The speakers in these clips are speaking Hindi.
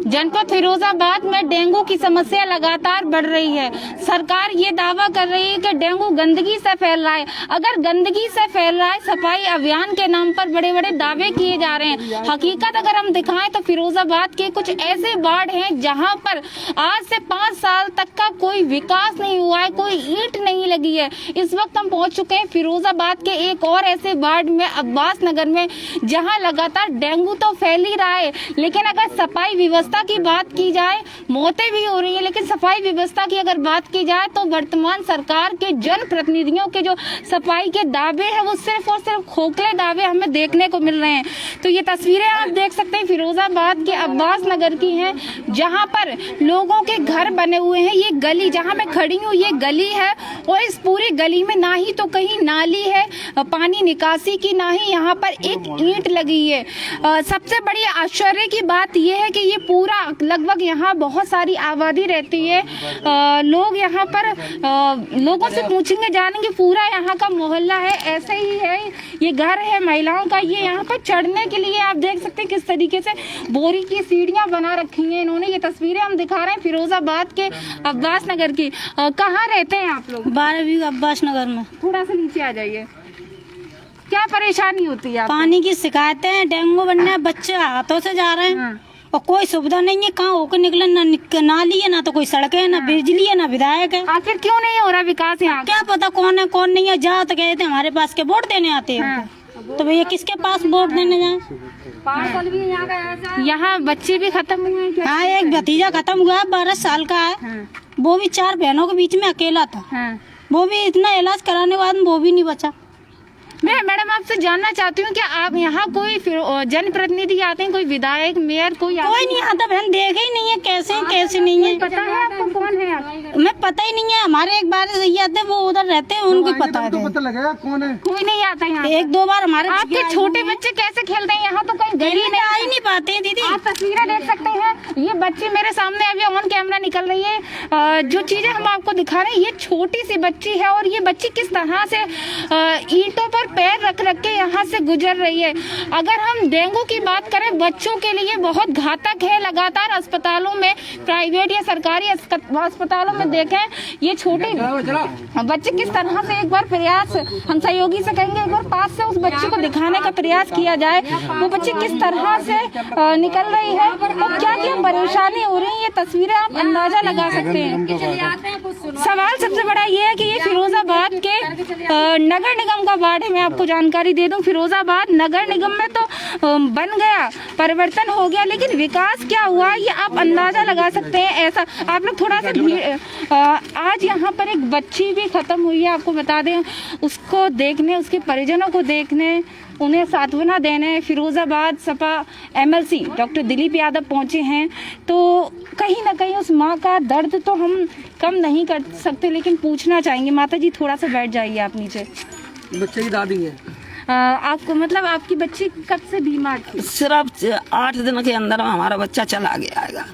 जनपद फिरोजाबाद में डेंगू की समस्या लगातार बढ़ रही है। सरकार ये दावा कर रही है कि डेंगू गंदगी से फैल रहा है। अगर गंदगी से फैल रहा है, सफाई अभियान के नाम पर बड़े बड़े दावे किए जा रहे हैं। हकीकत अगर हम दिखाएं तो फिरोजाबाद के कुछ ऐसे वार्ड हैं जहां पर आज से 5 साल तक का कोई विकास नहीं हुआ है, कोई ईंट नहीं लगी है। इस वक्त हम पहुंच चुके हैं फिरोजाबाद के एक और ऐसे वार्ड में, अब्बास नगर में, जहां लगातार डेंगू तो फैल ही रहा है, लेकिन अगर सफाई व्यवस्था की बात की जाए, मौतें भी हो रही है, लेकिन सफाई व्यवस्था की अगर बात की जाए तो वर्तमान सरकार के जन प्रतिनिधियों के जो सफाई के दावे हैं वो सिर्फ और सिर्फ खोखले दावे हमें देखने को मिल रहे हैं। तो ये तस्वीरें आप देख सकते हैं फिरोजाबाद के अब्बास नगर की हैं, जहां पर लोगों के घर बने हुए हैं। ये गली जहां मैं खड़ी हूँ, ये गली है और इस पूरी गली में ना ही तो कहीं नाली है पानी निकासी की, ना ही यहाँ पर एक ईंट लगी है। सबसे बड़ी आश्चर्य की बात यह है कि ये पूरा लगभग यहाँ बहुत सारी आबादी रहती है। लोग यहाँ पर लोगों से पूछेंगे, जानेंगे, पूरा यहाँ का मोहल्ला है ऐसे ही है। ये घर है महिलाओं का। ये यहाँ पर चढ़ने के लिए आप देख सकते हैं किस तरीके से बोरी की सीढ़ियाँ बना रखी हैं इन्होंने। ये तस्वीरें हम दिखा रहे हैं फिरोजाबाद के अब्बास नगर की। कहाँ रहते हैं आप लोग? 12 अब्बास नगर में। थोड़ा सा नीचे आ जाइए। क्या परेशानी होती है? पानी की शिकायतें हैं, डेंगू बनने, बच्चे हाथों से जा रहे हैं और कोई सुविधा नहीं है। कहाँ होकर निकले, ना नाली है, ना तो कोई सड़कें है, ना बिजली है, ना विधायक है। आखिर क्यों नहीं हो रहा विकास यहाँ? क्या पता कौन है कौन नहीं है। जा तो गए थे हमारे पास के वोट देने आते हैं, तो भैया किसके पास वोट देने जाए? 5 साल भी यहाँ का। यहाँ बच्चे भी खत्म हुए हैं। हाँ, एक भतीजा खत्म हुआ है, 12 साल का है। वो भी 4 बहनों के बीच में अकेला था। वो भी इतना इलाज कराने के बाद वो भी नहीं बचा। मैं मैडम आपसे जानना चाहती हूँ कि आप यहाँ कोई जनप्रतिनिधि आते हैं, कोई विधायक, मेयर, कोई नहीं आता बहन। देखे ही नहीं है कैसे नहीं है। पता है आपको कौन है? मैं पता ही नहीं है। हमारे एक बार सही आते, वो उधर रहते हैं, उनको पता है। पता लगेगा कौन है। कोई नहीं आता यहाँ। 1-2 बार हमारे। आपके छोटे बच्चे कैसे खेलते हैं यहाँ? तो कहीं गली में आ ही नहीं पाते हैं दीदी। आप तस्वीरें देख सकते हैं। ये बच्चे मेरे सामने अभी ऑन कैमरा निकल रही है। जो चीजें हम आपको दिखा रहे हैं, ये छोटी सी बच्ची है और ये बच्ची किस तरह से ईंटों पर पैर रख के यहाँ से गुजर रही है। अगर हम डेंगू की बात करें, बच्चों के लिए बहुत घातक है। लगातार अस्पतालों में, प्राइवेट या सरकारी अस्पतालों में देखें, ये छोटे बच्चे किस तरह से, एक बार प्रयास हम सहयोगी से कहेंगे, एक बार पास से उस बच्चे को दिखाने का प्रयास किया जाए, वो बच्ची किस तरह से निकल रही है और क्या क्या परेशानी हो रही है। ये तस्वीरें आप अंदाजा लगा सकते हैं। सवाल सबसे बड़ा ये है कि ये फिरोजाबाद के नगर निगम का वार्ड है। मैं आपको जानकारी दे दूं, फिरोजाबाद नगर निगम में तो बन गया, परिवर्तन हो गया, लेकिन विकास क्या हुआ ये आप अंदाजा लगा सकते हैं। ऐसा आप लोग थोड़ा सा आज यहाँ पर एक बच्ची भी खत्म हुई है, आपको बता दें। उसको देखने, उसके परिजनों को देखने, उन्हें सांत्वना देने फिरोजाबाद सपा MLC डॉक्टर दिलीप यादव पहुंचे हैं। तो कहीं ना कहीं उस माँ का दर्द तो हम कम नहीं कर सकते, लेकिन पूछना चाहेंगे। माता जी थोड़ा सा बैठ जाइए आप नीचे। बच्चे की दादी है। आपको मतलब आपकी बच्ची कब से बीमार थी? सिर्फ 8 दिन के अंदर हमारा बच्चा चला गया है।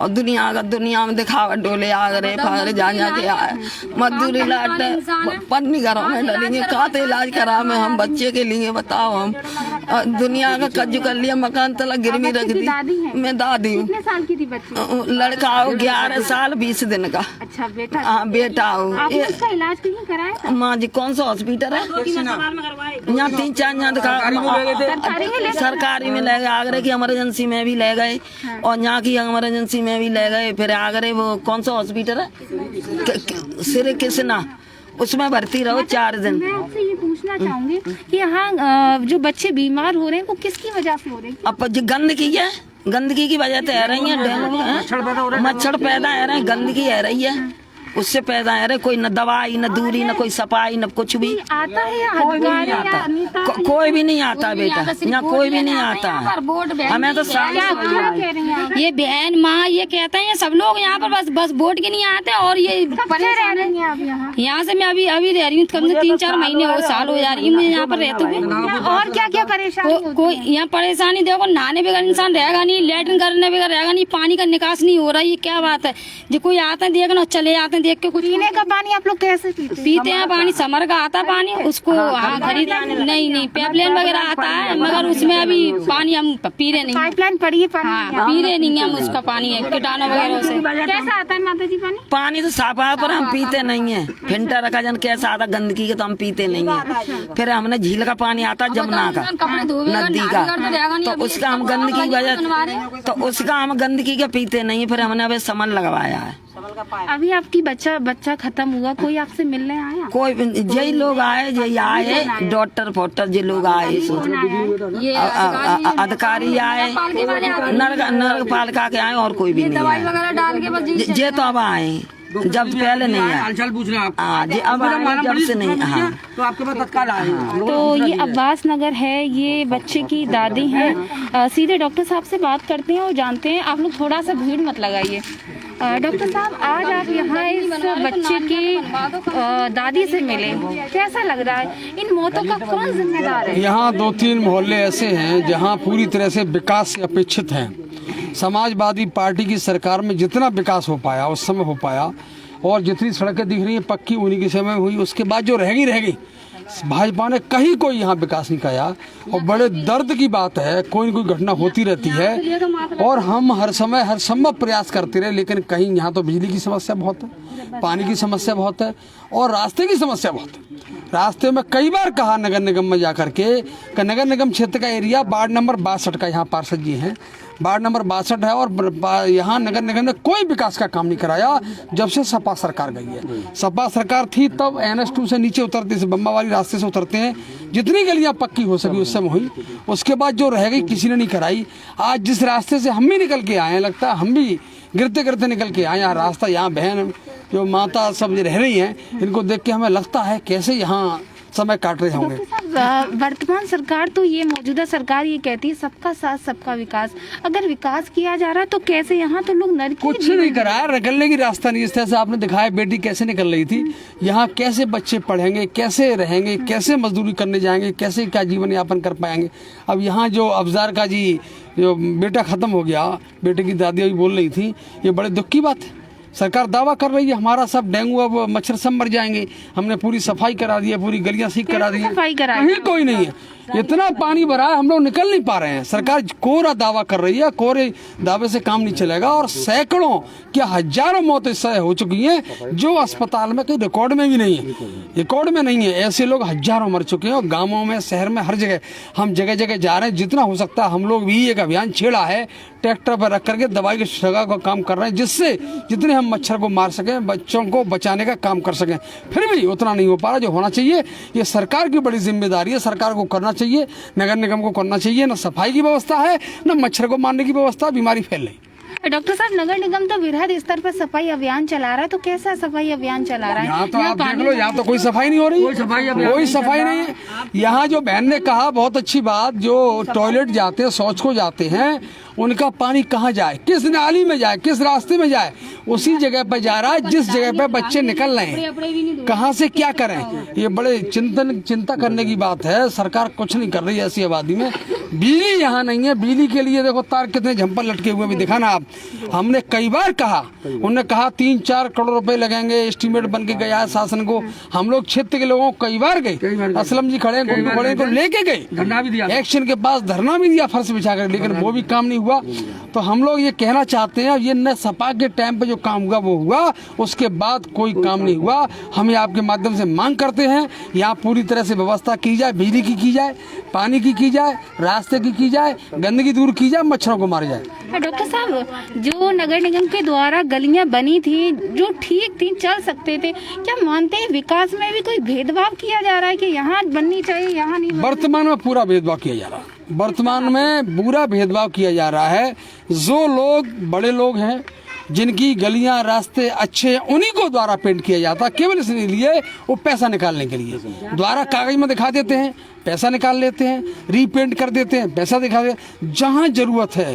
और दुनिया में दिखावा डोले आगरे फागरे जा के आए, मजदूरी लाटे पत्नी घरों में डलेंगे। काते इलाज करा में हम बच्चे के लिए, बताओ। हम दुनिया का कज्जू कर लिया, मकान तला गिरवी रख दी। मैं दादी हूँ। कितने साल की थी बच्ची? लड़का हो 11 साल 20 दिन का। अच्छा बेटा? हाँ बेटा हो। आपने उसका इलाज कहीं कराया? माँ जी कौन सा हॉस्पिटल है यहाँ? 3-4 यहाँ दिखा, सरकारी में ले गए, आगरे की इमरजेंसी में भी ले गए और यहाँ की इमरजेंसी में भी ले गए। फिर आगरे वो कौन सा हॉस्पिटल है, श्री कृष्णा, उसमें भर्ती रहो 4 दिन। मैं आपसे ये पूछना चाहूंगी कि यहाँ जो बच्चे बीमार हो रहे हैं वो किसकी वजह से हो रहे हैं? अब जो गंदगी है, गंदगी की वजह से आ रही है। मच्छर पैदा हो रहे हैं, गंदगी आ रही है, उससे पैदा है। कोई न दवाई, न दूरी, न कोई सफाई, न कुछ भी आता है। कोई भी नहीं आता बेटा, यहाँ कोई भी नहीं आता। हमें तो ये बहन माँ ये कहते हैं सब लोग यहाँ पर बस वोट के नहीं आते। और ये यहाँ से मैं अभी रह रही हूँ, कम से 3-4 महीने हो, साल हो जा रही है मुझे यहाँ पर रहते हुए। और क्या क्या परेशानी? कोई यहाँ परेशानी देखो, नहाने बगैर इंसान रहेगा नहीं, लेटरिन करने बगैर रहेगा नहीं, पानी का निकास नहीं हो रहा है। ये क्या बात है? जो कोई आते हैं देखना, चले जाते हैं, हैं देख के कुछ। पीने का पानी आप लोग कैसे पीते हैं पानी, समर का आता पानी, उसको खरीद नहीं पाइपलाइन वगैरह आता है, मगर उसमें अभी पानी हम पी रहे नहीं। पाइपलाइन पड़ी है पानी? हाँ, पी रहे नहीं हम उसका पानी है कीटाणु वगैरह से। कैसा आता है माता जी पानी? पानी तो साफ है पर हम पीते नहीं है। फिल्टर रखा जन कैसा आता गंदगी के तो हम पीते नहीं है। फिर हमने झील का पानी आता जमुना का, नदी का, तो उसका हम गंदगी की वजह तो उसका हम गंदगी के पीते नहीं है। फिर हमने अभी समन लगवाया है। अभी आपकी बच्चा खत्म हुआ, कोई आपसे मिलने आया? कोई यही लोग आए, यही आए डॉक्टर फोक्टर जी लोग आए, अधिकारी आए, नगर पालिका के आए और कोई भी नहीं आए। ये तो अब आए, जब पहले नहीं आया। हालचाल पूछ रहे हैं आप? हाँ जी, अब आए जब से नहीं। हाँ, तो आपके पास तत्काल आए। तो ये अब्बास नगर है, ये बच्चे की दादी हैं। सीधे डॉक्टर साहब से बात करते हैं और जानते हैं। आप लोग थोड़ा सा भीड़ मत लगाइए। डॉक्टर साहब, आज आप यहाँ इस बच्चे की दादी से मिले, कैसा लग रहा है? इन मौतों का कौन जिम्मेदार है? यहाँ 2-3 मोहल्ले ऐसे हैं जहाँ पूरी तरह से विकास से अपेक्षित हैं। समाजवादी पार्टी की सरकार में जितना विकास हो पाया उस समय हो पाया, और जितनी सड़कें दिख रही हैं पक्की उन्हीं के समय हुई। उसके बाद जो रह गई भाजपा ने कहीं कोई यहाँ विकास नहीं किया। और बड़े दर्द की बात है, कोई न कोई घटना होती रहती है और हम हर समय हर संभव प्रयास करते रहे, लेकिन कहीं यहाँ तो बिजली की समस्या बहुत है, पानी की समस्या बहुत है और रास्ते की समस्या बहुत है। रास्ते में कई बार कहा नगर निगम में जाकर के, नगर निगम क्षेत्र का एरिया वार्ड नंबर 62 का, यहाँ पार्षद जी हैं, वार्ड नंबर 62 है, और यहाँ नगर निगम ने कोई विकास का काम नहीं कराया जब से सपा सरकार गई है। सपा सरकार थी तब NH2 से नीचे उतरते से बम्बा वाली रास्ते से उतरते हैं, जितनी गलियां पक्की हो सकी उस समय हुई। उसके बाद जो रह गई किसी ने नहीं कराई। आज जिस रास्ते से हम भी निकल के आए हैं, लगता है हम भी गिरते गिरते निकल के आए। यहाँ रास्ता, यहाँ बहन जो माता सब रह रही हैं, इनको देख के हमें लगता है कैसे यहाँ समय काट रहे होंगे। वर्तमान सरकार तो ये मौजूदा सरकार ये कहती है सबका साथ सबका विकास। अगर विकास किया जा रहा है तो कैसे यहाँ तो लोग नरक कुछ नहीं कराया, निकलने की रास्ता नहीं। इस तरह से आपने दिखाया बेटी कैसे निकल रही थी, यहाँ कैसे बच्चे पढ़ेंगे, कैसे रहेंगे, कैसे मजदूरी करने जाएंगे, कैसे क्या जीवन यापन कर पाएंगे। अब यहाँ जो अफजार का जी जो बेटा खत्म हो गया, बेटे की दादी अभी बोल रही थी, ये बड़े दुख की बात है। सरकार दावा कर रही है हमारा सब डेंगू अब मच्छर सब मर जाएंगे, हमने पूरी सफाई करा दी है, पूरी गलियां सीख करा दी है, कहीं कोई नहीं है। इतना पानी भरा है हम लोग निकल नहीं पा रहे हैं। सरकार कोरा दावा कर रही है, कोरे दावे से काम नहीं चलेगा। और सैकड़ों क्या हजारों मौतें ऐसे हो चुकी हैं जो अस्पताल में कहीं रिकॉर्ड में भी नहीं है, रिकॉर्ड में नहीं है। ऐसे लोग हजारों मर चुके हैं और गाँवों में, शहर में, हर जगह हम जगह जगह जा रहे हैं। जितना हो सकता है हम लोग भी एक अभियान छेड़ा है, ट्रैक्टर पर रख करके दवाई के छिड़काव का काम कर रहे हैं, जिससे जितने हम मच्छर को मार सकें, बच्चों को बचाने का काम कर सकें। फिर भी उतना नहीं हो पा रहा जो होना चाहिए। ये सरकार की बड़ी जिम्मेदारी है, सरकार को करना चाहिए, नगर निगम को करना चाहिए। न सफाई की व्यवस्था है, न मच्छर को मारने की व्यवस्था, बीमारी फैल रही। डॉक्टर साहब, नगर निगम तो वृहद स्तर पर सफाई अभियान चला रहा है, तो कैसा सफाई अभियान चला रहा है? यहाँ तो आप देख लो, यहाँ तो कोई सफाई नहीं हो रही, कोई सफाई नहीं है। यहाँ जो बहन ने कहा बहुत अच्छी बात, जो टॉयलेट जाते हैं, शौच को जाते हैं, उनका पानी कहाँ जाए, किस नाली में जाए, किस रास्ते में जाए, उसी जगह पर जा रहा है जिस जगह पर बच्चे निकल रहे हैं। कहाँ से क्या करें, ये बड़े चिंता करने की बात है। सरकार कुछ नहीं कर रही है ऐसी आबादी में। बिजली यहाँ नहीं है, बिजली के लिए देखो तार कितने झंपर लटके हुए भी दिखा ना आप। हमने कई बार कहा, उन्होंने कहा 3-4 करोड़ रुपए लगेंगे, एस्टीमेट बन के गया है शासन को। हम लोग क्षेत्र के लोगों को कई बार गए, असलम जी खड़े को लेके गए, धरना भी दिया, एक्शन के पास धरना भी दिया फर्श बिछा कर, लेकिन वो भी काम नहीं हुआ। तो हम लोग ये कहना चाहते हैं, ये न सपा के टाइम पे जो काम हुआ वो हुआ, उसके बाद कोई काम नहीं हुआ। हम आपके माध्यम से मांग करते हैं, यहाँ पूरी तरह से व्यवस्था की जाए, बिजली की जाए, पानी की जाए, रास्ते की जाए, गंदगी दूर की जाए, मच्छरों को मारा जाए। डॉक्टर साहब, जो नगर निगम के द्वारा गलियां बनी थी, जो ठीक थी, चल सकते थे, क्या मानते हैं विकास में भी कोई भेदभाव किया जा रहा है कि यहाँ बननी चाहिए, यहाँ नहीं? वर्तमान में पूरा भेदभाव किया जा रहा है, वर्तमान में पूरा भेदभाव किया जा रहा है। जो लोग बड़े लोग हैं, जिनकी गलियां रास्ते अच्छे, उन्हीं को द्वारा पेंट किया जाता है, केवल इसलिए वो पैसा निकालने के लिए। द्वारा कागज में दिखा देते हैं, पैसा निकाल लेते हैं, रीपेंट कर देते हैं, पैसा दिखा देते हैं। जहाँ जरूरत है,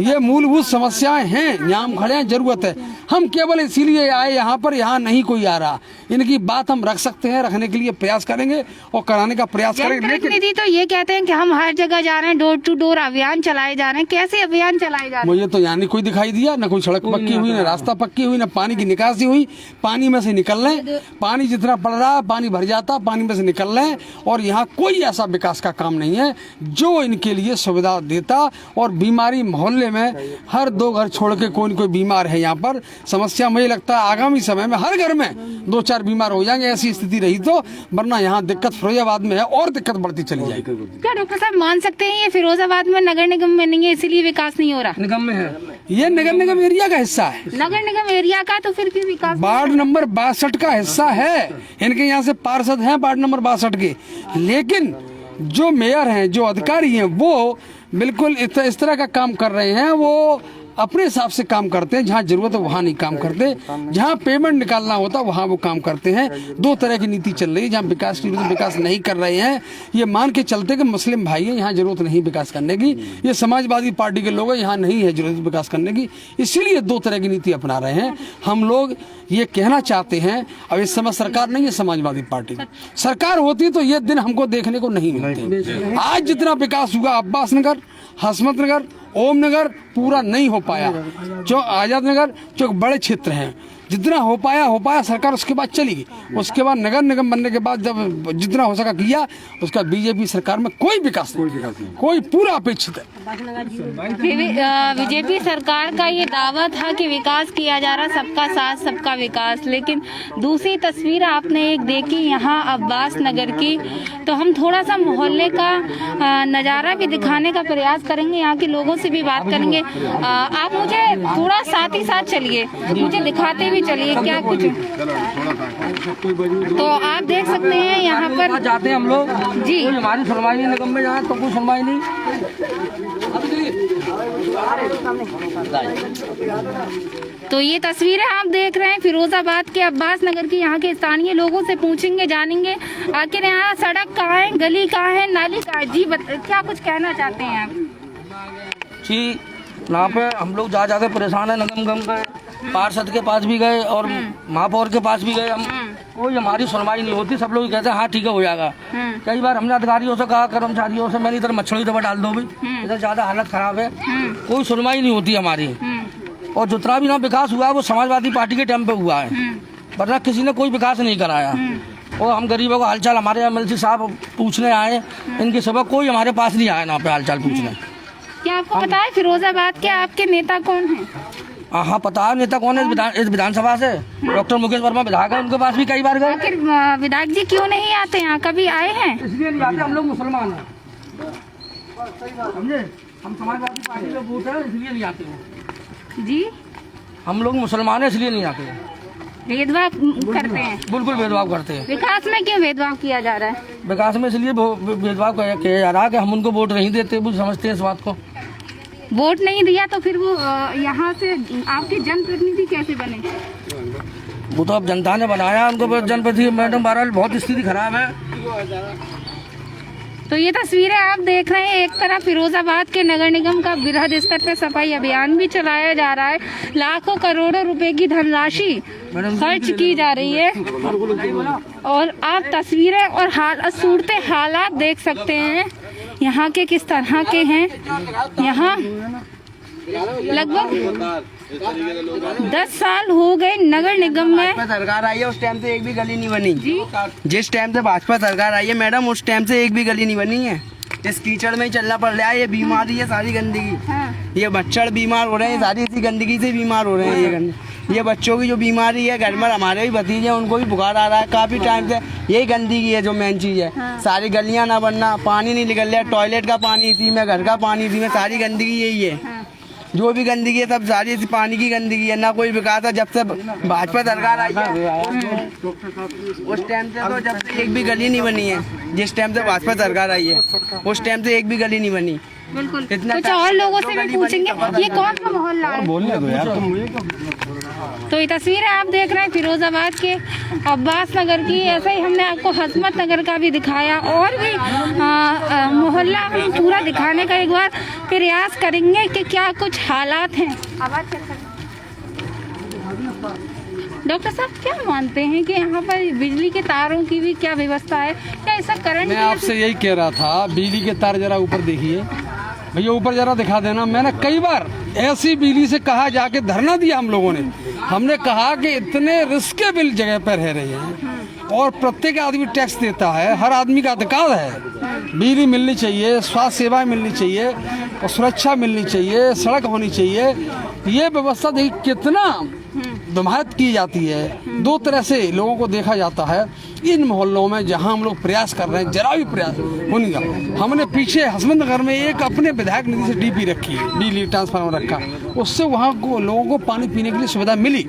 ये मूलभूत समस्याएं हैं, यहाँ हम खड़े हैं, जरूरत है। हम केवल इसीलिए आए यहाँ पर, यहाँ नहीं कोई आ रहा। इनकी बात हम रख सकते हैं, रखने के लिए प्रयास करेंगे और कराने का प्रयास करेंगे। जनप्रतिनिधि तो ये कहते हैं कि हम हर जगह जा रहे हैं, डोर टू डोर अभियान चलाए जा रहे हैं। कैसे अभियान चलाए जा रहे हैं? मुझे तो यहाँ नहीं कोई दिखाई दिया, न कोई सड़क पक्की हुई, न रास्ता पक्की हुई, न पानी की निकासी हुई। पानी में से निकल रहे हैं, पानी जितना पड़ रहा है पानी भर जाता, पानी में से निकल रहे हैं। और यहाँ कोई ऐसा विकास का काम नहीं है जो इनके लिए सुविधा देता। और बीमारी मोहल्ले में हर 2 घर छोड़ के कोई न कोई बीमार है। यहाँ पर समस्या मुझे लगता है आगामी समय में हर घर में 2-4 बीमार हो जाएंगे, ऐसी स्थिति रही तो। वरना यहाँ दिक्कत फिरोजाबाद में है और दिक्कत बढ़ती चली जाएगी। क्या डॉक्टर साहब मान सकते हैं ये फिरोजाबाद में नगर निगम में नहीं है, इसीलिए विकास नहीं हो रहा? निगम में है, ये नगर निगम एरिया का हिस्सा है। नगर निगम एरिया का, तो फिर क्यों विकास? वार्ड नंबर 62 का हिस्सा है। इनके यहाँ से पार्षद हैं वार्ड नंबर 62 के, लेकिन जो मेयर हैं, जो अधिकारी हैं, वो बिल्कुल इस तरह का काम कर रहे हैं। वो अपने हिसाब से काम करते हैं, जहाँ जरूरत है वहाँ नहीं काम करते, जहाँ पेमेंट निकालना होता वहाँ वो काम करते हैं। 2 तरह की नीति चल रही है, जहाँ विकास की जरूरत विकास नहीं कर रहे हैं। ये मान के चलते कि मुस्लिम भाई हैं, यहाँ जरूरत नहीं विकास करने की। ये समाजवादी पार्टी के लोग हैं, यहाँ नहीं है जरूरत विकास करने की, इसीलिए 2 तरह की नीति अपना रहे हैं। हम लोग ये कहना चाहते हैं, अब इस समय सरकार नहीं है समाजवादी पार्टी, सरकार होती तो ये दिन हमको देखने को नहीं मिलते। आज जितना विकास हुआ अब्बास नगर, हसमत नगर, ओम नगर पूरा नहीं हो पाया। जो आजाद नगर जो बड़े क्षेत्र हैं, जितना हो पाया सरकार उसके बाद चली गई। उसके बाद नगर निगम बनने के बाद जब जितना हो सका किया, उसका बीजेपी सरकार में कोई विकास नहीं, कोई पूरा अपेक्षित है। बीजेपी सरकार का ये दावा था कि विकास किया जा रहा, सबका साथ सबका विकास, लेकिन दूसरी तस्वीर आपने एक देखी यहाँ अब्बास नगर की। तो हम थोड़ा सा मोहल्ले का नज़ारा भी दिखाने का प्रयास करेंगे, यहाँ के लोगों से भी बात करेंगे। आप मुझे थोड़ा साथ ही साथ चलिए, मुझे दिखाते भी चलिए क्या कुछ। तो आप देख सकते हैं यहाँ पर जाते हैं हम लोग जी, हमारी सुनवाई नहीं, निगम में जाए तो कोई सुनवाई नहीं। तो ये तस्वीरें आप देख रहे हैं फिरोजाबाद के अब्बास नगर की। यहाँ के स्थानीय लोगों से पूछेंगे, जानेंगे आखिर यहाँ सड़क कहाँ है, गली कहाँ है, नाली कहाँ है। जी क्या कुछ कहना चाहते हैं आप? जी यहाँ पे हम लोग जाके परेशान है। निगम गए, पार्षद के पास भी गए और महापौर के पास भी गए, हम कोई हमारी सुनवाई नहीं होती। सब लोग कहते हैं हाँ ठीक है हो जाएगा। कई बार हमने अधिकारियों से कहा, कर्मचारियों से, मैंने इधर मच्छरों दवा डाल दो भी, इधर ज्यादा हालत खराब है, कोई सुनवाई नहीं होती हमारी। और जितना भी ना विकास हुआ है वो समाजवादी पार्टी के टाइम पे हुआ है, वरना किसी ने कोई विकास नहीं कराया। और हम गरीबों का हालचाल, हमारे एमएलसी साहब पूछने आए, इनकी सुबह कोई हमारे पास नहीं आया ना पे हालचाल पूछने। क्या आपको पता है फिरोजाबाद के आपके नेता कौन है? हाँ पता है नेता कौन है। इस विधानसभा से डॉक्टर मुकेश वर्मा विधायक है, उनके पास भी कई बार गए। आखिर विधायक जी क्यों नहीं आते यहाँ, कभी आए हैं? इसलिए नहीं आते, हम लोग मुसलमान हैं, समझे, हम समाजवादी पार्टी के वोट हैं, इसलिए नहीं आते हैं जी। हम लोग मुसलमान हैं, इसलिए नहीं आते हैं। भेदभाव करते हैं? बिल्कुल भेदभाव करते हैं। विकास में क्यों भेदभाव किया जा रहा है? विकास में इसलिए भेदभाव किया जा रहा है कि हम उनको वोट नहीं देते, वो समझते हैं इस बात को। वोट नहीं दिया तो फिर वो यहाँ से आपके जनप्रतिनिधि कैसे बने? वो तो अब जनता ने बनाया उनको जनप्रतिनिधि। मैडम बहरहाल बहुत स्थिति खराब है। तो ये तस्वीरें आप देख रहे हैं, एक तरफ फिरोजाबाद के नगर निगम का बृहद स्तर पे सफाई अभियान भी चलाया जा रहा है। लाखों करोड़ों रुपए की धनराशि खर्च की जा रही है। और आप तस्वीरें और सूरत हालात देख सकते हैं यहाँ के किस तरह के हैं। यहाँ लगभग 10 साल हो गए नगर निगम में। सरकार आई है उस टाइम से एक भी गली नहीं बनी जी। जिस टाइम से भाजपा सरकार आई है मैडम, उस टाइम से एक भी गली नहीं बनी है। इस कीचड़ में ही चलना पड़ रहा है। ये बीमारी है सारी गंदगी। हाँ। ये मच्छर बीमार हो रहे हैं, सारी इसी गंदगी से बीमार हो रहे हैं। ये बच्चों की जो बीमारी है, घर में हमारे भी भतीजे उनको भी बुखार आ रहा है काफी टाइम से। यही गंदगी है जो मेन चीज है। हाँ। सारी गलियां ना बनना, पानी नहीं निकल रहा, टॉयलेट का पानी इसी में, घर का पानी इसी में, सारी गंदगी यही है। हाँ। जो भी गंदगी है सब सारी इसी पानी की गंदगी है। ना कोई विकास है जब से भाजपा सरकार आई है उस टाइम से, तो जब से एक भी गली नहीं बनी है। जिस टाइम से भाजपा सरकार आई है उस टाइम से एक भी गली नहीं बनी। बिल्कुल। इतना कुछ और लोगों से भी पूछेंगे ये कौन सा मोहल्ला है। बोलने दो यार तुम। तो ये तस्वीरें आप देख रहे हैं फिरोजाबाद के अब्बास नगर की। ऐसे ही हमने आपको हसमत नगर का भी दिखाया और भी मोहल्ला हम पूरा दिखाने का एक बार प्रयास करेंगे कि क्या कुछ हालात हैं। डॉक्टर साहब क्या मानते हैं कि यहाँ पर बिजली के तारों की भी क्या व्यवस्था है, क्या ऐसा करंट? मैं आपसे यही कह रहा था, बिजली के तार जरा ऊपर देखिए भैया, ऊपर जरा दिखा देना। मैंने कई बार ऐसी बिजली से कहा, जाके धरना दिया हम लोगों ने। हमने कहा कि इतने रिस्केबल जगह पर रह रहे हैं और प्रत्येक आदमी टैक्स देता है, हर आदमी का अधिकार है। बिजली मिलनी चाहिए, स्वास्थ्य सेवाएं मिलनी चाहिए और सुरक्षा मिलनी चाहिए, सड़क होनी चाहिए। ये व्यवस्था देखिए कितना दुमाहित की जाती है। दो तरह से लोगों को देखा जाता है इन मोहल्लों में जहां हम लोग प्रयास कर रहे हैं, जरा भी प्रयास होने का। हमने पीछे हसमत नगर में एक अपने विधायक निधि से डीपी रखी, बिजली ट्रांसफार्मर रखा, उससे वहाँ को लोगों को पानी पीने के लिए सुविधा मिली।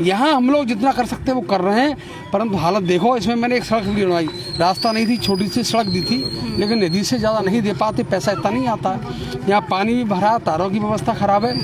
यहाँ हम लोग जितना कर सकते हैं वो कर रहे हैं, परंतु हालत देखो। इसमें मैंने एक सड़क भी बनवाई, रास्ता नहीं थी, छोटी सी सड़क दी थी, लेकिन निधि से ज़्यादा नहीं दे पाते, पैसा इतना नहीं आता है। यहाँ पानी भी भरा, तारों की व्यवस्था खराब है,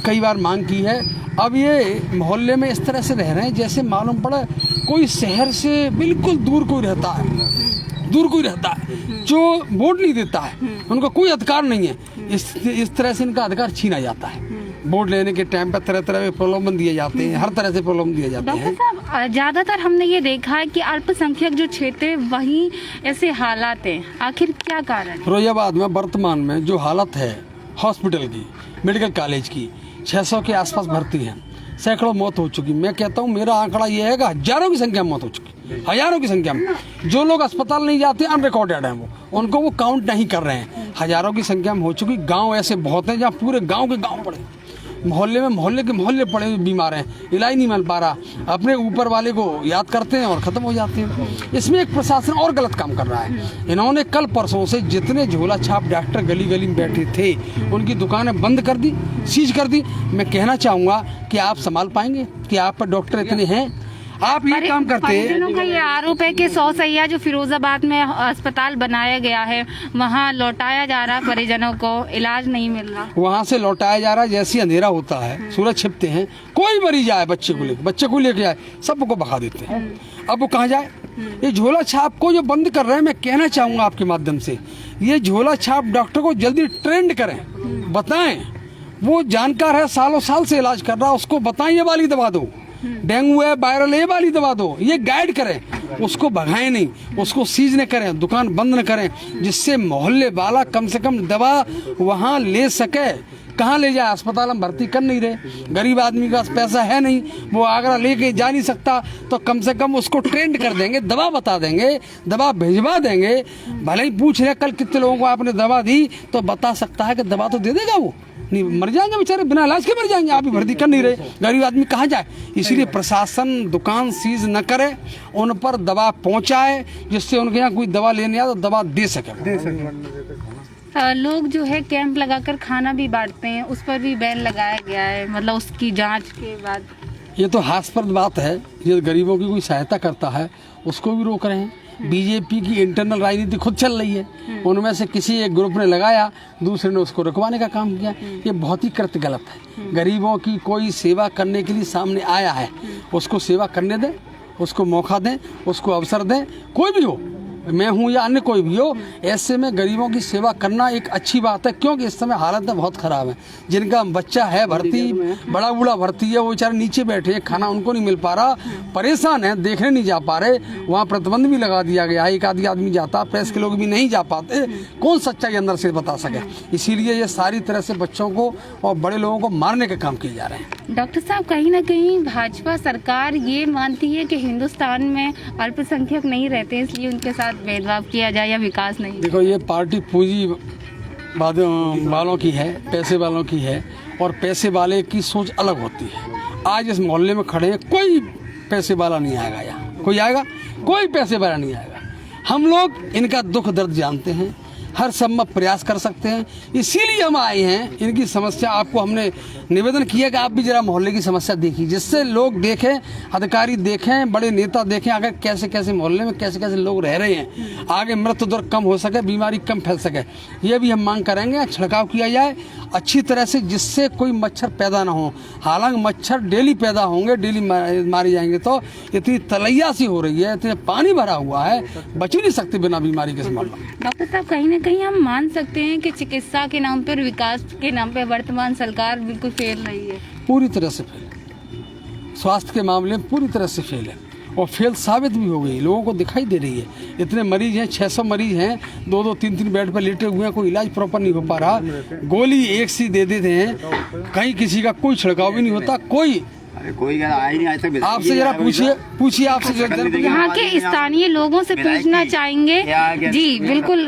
कई बार मांग की है। अब ये मोहल्ले में इस तरह से रह रहे हैं जैसे मालूम पड़ा कोई शहर से बिल्कुल दूर कोई रहता है, जो वोट नहीं देता है, उनका कोई अधिकार नहीं है। इस तरह से इनका अधिकार छीना जाता है। वोट लेने के टाइम पर तरह तरह के प्रलोभन दिए जाते हैं, हर तरह से प्रलोभन दिए जाते हैं। डॉक्टर साहब ज्यादातर हमने ये देखा है कि अल्पसंख्यक जो क्षेत्र है वहीं ऐसे हालात हैं, आखिर क्या कारण? फिरोजाबाद में वर्तमान में जो हालत है हॉस्पिटल की, मेडिकल कॉलेज की, 600 के आसपास भर्ती हैं, सैकड़ों मौत हो चुकी। मैं कहता हूँ मेरा आंकड़ा ये है कि हजारों की संख्या में मौत हो चुकी, हजारों की संख्या में। जो लोग अस्पताल नहीं जाते अनरिकॉर्डेड हैं, वो उनको वो काउंट नहीं कर रहे हैं। हजारों की संख्या में हो चुकी। गांव ऐसे बहुत हैं जहाँ पूरे गांव के गांव पड़े, मोहल्ले में मोहल्ले के मोहल्ले पड़े हुए बीमार हैं, इलाज नहीं मिल पा रहा। अपने ऊपर वाले को याद करते हैं और ख़त्म हो जाते हैं। इसमें एक प्रशासन और गलत काम कर रहा है। इन्होंने कल परसों से जितने झोला छाप डॉक्टर गली गली में बैठे थे उनकी दुकानें बंद कर दी, सीज कर दी। मैं कहना चाहूँगा कि आप संभाल पाएंगे कि आप पर डॉक्टर इतने हैं? आप ये काम करते परिजनों का ये आरोप है कि 100 सैया जो फिरोजाबाद में अस्पताल बनाया गया है वहाँ लौटाया जा रहा है, परिजनों को इलाज नहीं मिल रहा, वहाँ से लौटाया जा रहा है। जैसे अंधेरा होता है, सूरज छिपते हैं, कोई मरीज आए बच्चे को लेके आए, सबको भगा देते हैं। अब वो कहाँ जाए? ये झोला छाप को जो बंद कर रहे हैं, मैं कहना चाहूँगा आपके माध्यम से, ये झोला छाप डॉक्टर को जल्दी ट्रेंड करें, बताएं। वो जानकार है, सालों साल से इलाज कर रहा है, उसको बताएं ये वाली दवा दो, डेंगू है, वायरल ये वाली दवा दो, ये गाइड करें। उसको भगाएं नहीं, उसको सीज न करें, दुकान बंद न करें, जिससे मोहल्ले वाला कम से कम दवा वहाँ ले सके। कहाँ ले जाए? अस्पताल हम भर्ती कर नहीं रहे। गरीब आदमी का पैसा है नहीं, वो आगरा लेके जा नहीं सकता, तो कम से कम उसको ट्रेंड कर देंगे, दवा बता देंगे, दवा भिजवा देंगे। भले ही पूछ रहे कल कितने लोगों को आपने दवा दी, तो बता सकता है कि दवा तो दे देगा। वो नहीं मर जाएंगे बेचारे, बिना इलाज के मर जाएंगे। आप भी भर्ती कर नहीं रहे, गरीब आदमी कहाँ जाए? इसीलिए प्रशासन दुकान सीज न करे, उन पर दवा पहुँचाए, जिससे उनके यहाँ कोई दवा लेने आए तो दवा दे सके। लोग जो है कैंप लगाकर खाना भी बांटते हैं, उस पर भी बैन लगाया गया है, मतलब उसकी जांच के बाद। ये तो हास्यास्पद बात है। ये गरीबों की कोई सहायता करता है उसको भी रोक रहे हैं। बीजेपी की इंटरनल राजनीति खुद चल रही है, उनमें से किसी एक ग्रुप ने लगाया, दूसरे ने उसको रुकवाने का काम किया। ये बहुत ही कृत्य गलत है। गरीबों की कोई सेवा करने के लिए सामने आया है, उसको सेवा करने दें, उसको मौका दें, उसको अवसर दें। कोई भी हो, मैं हूँ या अन्य कोई भी हो, ऐसे में गरीबों की सेवा करना एक अच्छी बात है, क्योंकि इस समय हालत बहुत ख़राब है। जिनका बच्चा है भर्ती, बड़ा बूढ़ा भर्ती है, वो बेचारे नीचे बैठे, खाना उनको नहीं मिल पा रहा, परेशान है, देखने नहीं जा पा रहे। वहाँ प्रतिबंध भी लगा दिया गया है, एक आदि आदमी जाता, प्रेस के लोग भी नहीं जा पाते। कौन सच्चाई अंदर से बता सके? इसीलिए ये सारी तरह से बच्चों को और बड़े लोगों को मारने के काम किए जा रहे हैं। डॉक्टर साहब, कहीं ना कहीं भाजपा सरकार ये मानती है कि हिंदुस्तान में अल्पसंख्यक नहीं रहते, इसलिए उनके साथ भेदभाव किया जाए या विकास नहीं। देखो, ये पार्टी पूंजी वालों की है, पैसे वालों की है, और पैसे वाले की सोच अलग होती है। आज इस मोहल्ले में खड़े हैं, कोई पैसे वाला नहीं आएगा यहाँ। कोई आएगा? कोई पैसे वाला नहीं आएगा। हम लोग इनका दुख दर्द जानते हैं, हर संभव प्रयास कर सकते हैं। इसीलिए हम आए हैं। इनकी समस्या आपको हमने निवेदन किया कि आप भी जरा मोहल्ले की समस्या देखिए, जिससे लोग देखें, अधिकारी देखें, बड़े नेता देखें अगर कैसे कैसे मोहल्ले में कैसे कैसे लोग रह रहे हैं, आगे मृत्यु दर कम हो सके, बीमारी कम फैल सके। ये भी हम मांग करेंगे। छिड़काव किया जाए अच्छी तरह से, जिससे कोई मच्छर पैदा ना हो। हालांकि मच्छर डेली पैदा होंगे, डेली मारे जाएंगे। तो इतनी तलैया सी हो रही है, इतने पानी भरा हुआ है, बच ही नहीं सकते बिना बीमारी के संभाल। डॉक्टर साहब, कहीं ना कहीं हम मान सकते हैं कि चिकित्सा के नाम पर, विकास के नाम पर वर्तमान सरकार बिल्कुल फेल रही है। पूरी तरह से फेल, स्वास्थ्य के मामले में पूरी तरह से फेल है और फेल साबित भी हो गई, लोगों को दिखाई दे रही है। इतने मरीज हैं, 600 मरीज हैं, 2-2, 3-3 बेड पर लेटे हुए हैं, कोई इलाज प्रॉपर नहीं हो पा रहा। गोली एक सी दे देते हैं, कहीं किसी का कोई छिड़काव भी नहीं होता। कोई आई नहीं आज तक। आपसे जरा पूछिए आपसे यहाँ के स्थानीय लोगों से पूछना चाहेंगे। जी बिल्कुल,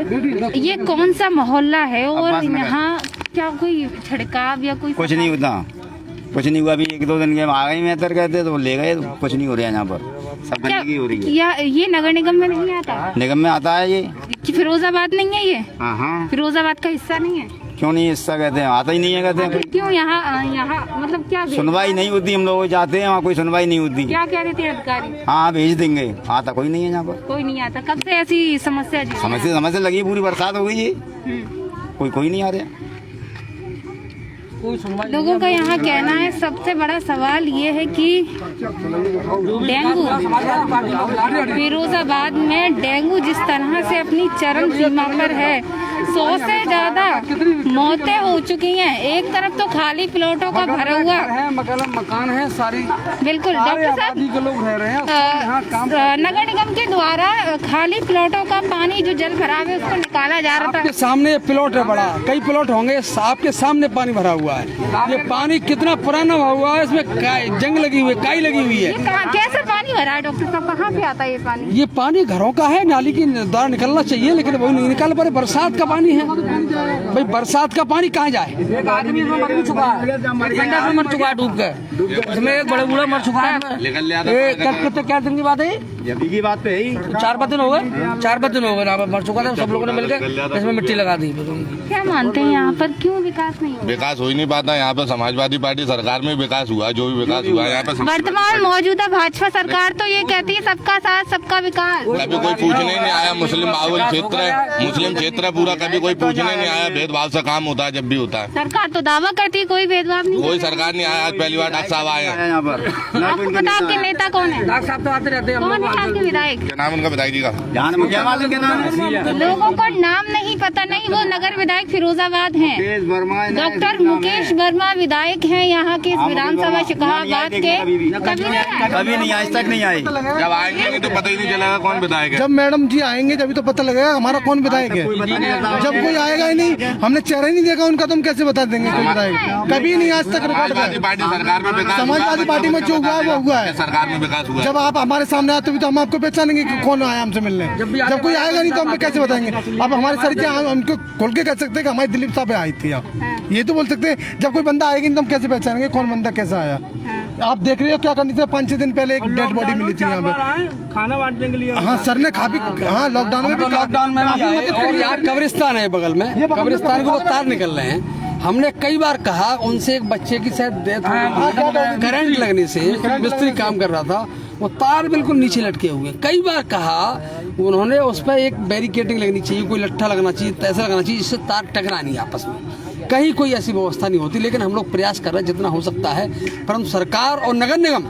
ये कौन सा मोहल्ला है और यहाँ क्या कोई छिड़काव या कोई? कुछ नहीं होता, कुछ नहीं हुआ। अभी 1-2 दिन के आ गए मेहतर कहते तो ले गए, कुछ नहीं हो रहा है यहाँ पर, सब गंदगी हो रही है। या ये नगर निगम में नहीं आता? निगम में आता है ये। फिरोजाबाद नहीं है ये? हाँ, फिरोजाबाद का हिस्सा नहीं है? क्यों नहीं हिस्सा कहते हैं, आता ही नहीं है कहते हैं। क्यों यहाँ मतलब क्या सुनवाई नहीं होती, हम लोग जाते हैं वहाँ कोई सुनवाई नहीं होती। क्या कह रहे थे अधिकारी? हाँ भेज देंगे, आता कोई नहीं है यहाँ पर। कोई नहीं आता। कब से ऐसी समस्या? समस्या लगी है, पूरी बरसात हो गई है, कोई नहीं आ रहा। लोगों का यहाँ कहना है सबसे बड़ा सवाल ये है कि डेंगू, फिरोजाबाद में डेंगू जिस तरह से अपनी चरम सीमा पर है, 100 से ज्यादा मौतें हो चुकी हैं। एक तरफ तो खाली प्लॉटों का भरा हुआ है, मकान है सारी। बिल्कुल डॉक्टर साहब, लोग रह रहे हैं। नगर निगम के द्वारा खाली प्लॉटों का पानी जो जल भराव है उसको निकाला जा रहा था। आपके सामने प्लॉट है बड़ा, कई प्लॉट होंगे, आपके सामने पानी भरा हुआ है। ये पानी कितना पुराना हुआ है, इसमें जंग लगी हुई है, काई लगी हुई है। कैसे पानी भरा है डॉक्टर साहब? कहाँ से आता है ये पानी? ये पानी घरों का है, नाली की द्वारा निकलना चाहिए, लेकिन वो नहीं निकल पा रहे। बरसात का पानी है भाई, बरसात का पानी कहाँ जाए? एक आदमी इसमें मर भी चुका है, मर चुका है डूब के। इसमें एक बड़ा बूढ़ा मर चुका है। क्या दिन की बात है? अभी की बात है, 4-5 दिन हो गए, 4-5 दिन हो गए ना, मर चुका था। सब लोगों ने मिलकर इसमें मिट्टी लगा दी। क्या मानते हैं यहाँ पर क्यों विकास नहीं हुआ? विकास हो ही नहीं पाता यहाँ पे। समाजवादी पार्टी सरकार में विकास हुआ, जो भी विकास हुआ यहाँ पे। वर्तमान मौजूदा भाजपा सरकार तो ये कहती है सबका साथ सबका विकास। कभी कोई पूछने नहीं आया। मुस्लिम बाहुल क्षेत्र है, मुस्लिम क्षेत्र है पूरा, कभी कोई पूछने नहीं आया। भेदभाव से काम होता है जब भी होता है। सरकार तो दावा करती है कोई भेदभाव नहीं। कोई सरकार नहीं आया, आज पहली बार डॉक्टर साहब आए हैं यहाँ पर। आपको पता आपके नेता कौन है? डॉक्टर साहब तो आते रहते हैं। कौन है आपके विधायक? क्या नाम उनका विधायक जी का? जान मुखिया वाले के नाम है। लोगों को नाम नहीं पता। नहीं, वो नगर विधायक फिरोजाबाद हैं, डॉक्टर मुकेश वर्मा विधायक हैं यहाँ के विधानसभा शिकाराबाद के। कभी नहीं, आज तक नहीं आए। जब आएंगे नहीं तो पता ही नहीं चलेगा कौन विधायक है। जब मैडम जी आएंगे जब तो पता लगेगा हमारा कौन विधायक है। जब कोई आएगा ही नहीं, हमने चेहरा ही नहीं देखा उनका, तो हम कैसे बता देंगे कोई विधायक? कभी नहीं आज तक। समाजवादी पार्टी सरकार में विकास, समाजवादी पार्टी में जो हुआ वो हुआ है। सरकार में विकास हुआ। जब आप हमारे सामने आते तो हम आपको पहचानेंगे कि कौन आया हमसे मिलने। जब कोई आएगा नहीं तो हम कैसे बताएंगे? अब हमारे सर के हमको खोल के कह सकते हैं कि हमारी दिलीप साहब आई थी। आप ये तो बोल सकते हैं। जब कोई बंदा आएगा नहीं तो हम कैसे पहचानेंगे कौन बंदा कैसा आया? आप देख रहे हो क्या करनी थी। 5-6 दिन पहले एक डेड बॉडी मिली थी यहाँ पे, खाना बांटने के लिए। हाँ सर ने हाँ लॉकडाउन में भी आए। और यहाँ कब्रिस्तान है बगल में, कब्रिस्तान को वो तार निकल रहे हैं। हमने कई बार कहा उनसे, एक बच्चे की शायद डेथ हो गई करंट लगने से, मिस्त्री काम कर रहा था, वो तार बिल्कुल नीचे लटके हुए। कई बार कहा उन्होंने उस पर एक बैरिकेडिंग लगनी चाहिए, कोई लट्ठा लगना चाहिए, ऐसा लगना चाहिए जिससे तार टकरा नहीं आपस में। कहीं कोई ऐसी व्यवस्था नहीं होती, लेकिन हम लोग प्रयास कर रहे हैं जितना हो सकता है। परंतु सरकार और नगर निगम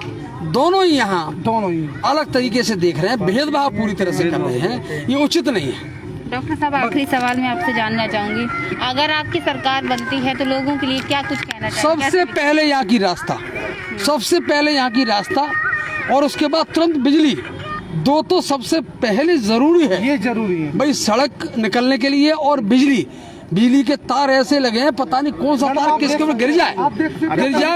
दोनों ही अलग तरीके से देख रहे हैं, भेदभाव पूरी तरह से कर रहे हैं। ये उचित नहीं है। डॉक्टर साहब, आखिरी सवाल मैं आपसे जानना चाहूंगी, अगर आपकी सरकार बनती है तो लोगों के लिए क्या कुछ कहना चाहिए? सबसे पहले यहाँ की रास्ता, सबसे पहले यहाँ की रास्ता, और उसके बाद तुरंत बिजली। दो तो सबसे पहले जरूरी है, ये जरूरी है भाई, सड़क निकलने के लिए और बिजली। बिजली के तार ऐसे लगे हैं, पता नहीं कौन सा तार किसके ऊपर गिर जाए,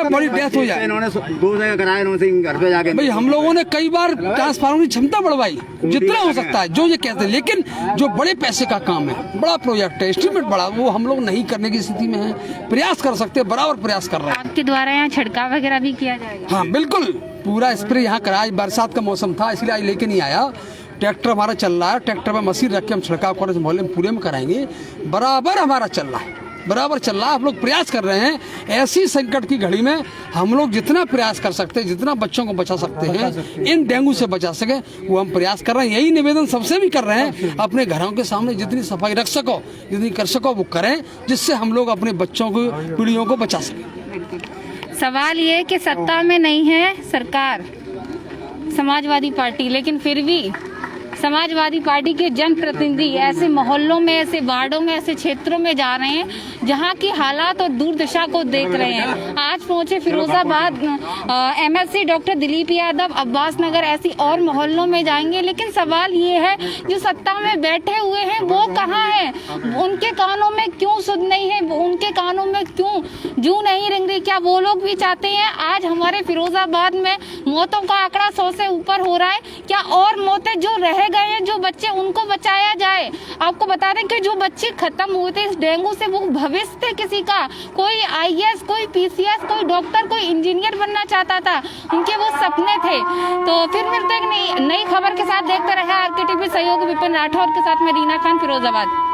बड़ी डेथ हो जाए। इन्होंने 2 जगह कराया, इन्होंने घर पे जाके। भाई हम लोगों ने कई बार ट्रांसफार्मर की क्षमता बढ़वाई जितना हो सकता है, जो ये कहते हैं, लेकिन जो बड़े पैसे का काम है, बड़ा प्रोजेक्ट है, एस्टीमेट बड़ा, वो हम लोग नहीं करने की स्थिति में है। प्रयास कर सकते हैं, बराबर प्रयास कर रहे हैं। आपके द्वारा यहाँ छिड़काव वगैरह भी किया जाएगा? हाँ बिल्कुल, पूरा स्प्रे यहाँ करा। बरसात का मौसम था इसलिए आज लेके नहीं आया। ट्रैक्टर हमारा चल रहा है, ट्रैक्टर में मशीन रख के हम छिड़काव कॉलेज मोहल्ले में पूरे में कराएंगे, बराबर हमारा चल रहा है, बराबर चल रहा है। हम लोग प्रयास कर रहे हैं, ऐसी संकट की घड़ी में हम लोग जितना प्रयास कर सकते हैं, जितना बच्चों को बचा सकते हैं, इन डेंगू से बचा सके, वो हम प्रयास कर रहे हैं। यही निवेदन सबसे भी कर रहे हैं, अपने घरों के सामने जितनी सफाई रख सको, जितनी कर सको वो करें, जिससे हम लोग अपने बच्चों को, पीढ़ियों को बचा सकें। सवाल ये कि सत्ता में नहीं है सरकार समाजवादी पार्टी, लेकिन फिर भी समाजवादी पार्टी के जनप्रतिनिधि ऐसे मोहल्लों में, ऐसे वार्डों में, ऐसे क्षेत्रों में जा रहे हैं जहां की हालात और दुर्दशा को देख रहे हैं। आज पहुंचे फिरोजाबाद, एमएलसी डॉक्टर दिलीप यादव, अब्बास नगर, ऐसी और मोहल्लों में जाएंगे। लेकिन सवाल ये है, जो सत्ता में बैठे हुए हैं वो कहाँ हैं? उनके कानों में क्यों सुध नहीं है? उनके कानों में क्यों जू नहीं रिंग रही? क्या वो लोग भी चाहते हैं आज हमारे फिरोजाबाद में मौतों का आंकड़ा 100 से ऊपर हो रहा है? क्या और मौतें जो रह गए हैं, जो बच्चे, उनको बचाया जाए? आपको बता दें कि जो बच्चे खत्म हुए थे इस डेंगू से, वो भविष्य थे किसी का, कोई आईएएस, कोई पीसीएस, कोई डॉक्टर, कोई इंजीनियर बनना चाहता था, उनके वो सपने थे। तो फिर मिलते हैं नई खबर के साथ। देखते रहे आरकेटीवी सहयोगी विपिन राठौर के साथ में रीना खान, फिरोजाबाद।